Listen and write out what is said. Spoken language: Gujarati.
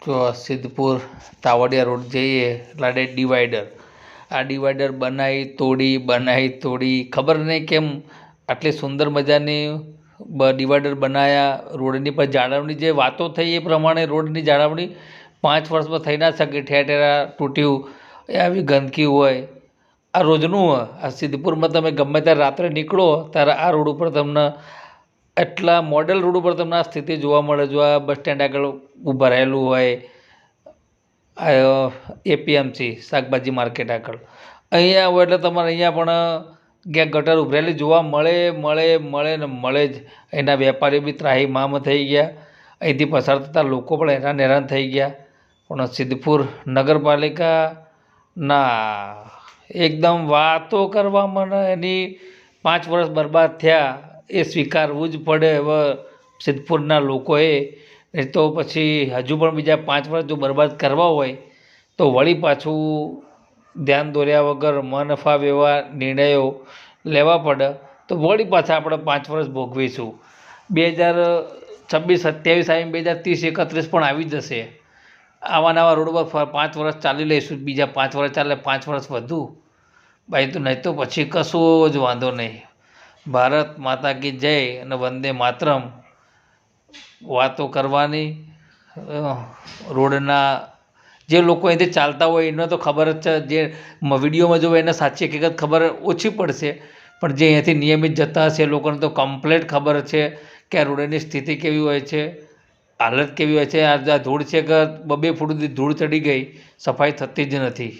જો સિદ્ધપુર તાવડિયા રોડ જઈએ એટલે ડિવાઈડર, આ ડિવાઈડર બનાવી તોડી ખબર નહીં કેમ આટલી સુંદર મજાની ડિવાઈડર બનાવ્યા. રોડની પર જાળવણી જે વાતો થઈ એ પ્રમાણે રોડની જાળવણી 5 વર્ષમાં થઈ ના શકે. ઠેર ઠેર તૂટ્યું, એ આવી ગંદકી હોય. આ રોજનું હોય. આ સિદ્ધપુરમાં તમે ગમે ત્યારે રાત્રે નીકળો ત્યારે આ રોડ ઉપર તમને એટલા મોડેલ રોડ ઉપર તમને આ સ્થિતિ જોવા મળે. જો આ બસ સ્ટેન્ડ આગળ ઊભા રહેલું હોય, આ એપીએમસી શાકભાજી માર્કેટ આગળ અહીંયા હોય એટલે તમારે અહીંયા પણ ક્યાંક ગટર ઉભરેલી જોવા મળે જ. એના વેપારીઓ બી ત્રાહીમામ થઈ ગયા. અહીંથી પસાર થતા લોકો પણ હેરાન થઈ ગયા. પણ સિદ્ધપુર નગરપાલિકાના એકદમ વાતો કરવામાં એની 5 વર્ષ બરબાદ થયા એ સ્વીકારવું જ પડે હવે સિદ્ધપુરના લોકોએ. નહીં તો પછી હજુ પણ બીજા 5 વર્ષ જો બરબાદ કરવા હોય તો વળી પાછું ધ્યાન દોર્યા વગર મનફાવ એવા નિર્ણયો લેવા પડે તો વળી પાછા આપણે 5 વર્ષ ભોગવીશું. 2026, 27 આવીને 2030, 31 પણ આવી જશે. આવા નવા રોડ પર 5 વર્ષ ચાલી લઈશું, બીજા 5 વર્ષ ચાલે, 5 વર્ષ વધુ ભાઈ. તો નહીં તો પછી કશું જ વાંધો નહીં. ભારત માતા કી જય અને વંદે માતરમ. વાતો કરવાની રોડના જે લોકો અહીંથી ચાલતા હોય એને તો ખબર જ છે. જે વિડીયોમાં જોવે એને સાચી હકીકત ખબર ઓછી પડશે, પણ જે અહીંયાથી નિયમિત જતા હશે એ લોકોને તો કમ્પ્લેટ ખબર છે કે આ રોડની સ્થિતિ કેવી હોય છે, હાલત કેવી હોય છે. આ ધૂળ છે કે 2 ફૂટ સુધી ધૂળ ચડી ગઈ, સફાઈ થતી જ નથી.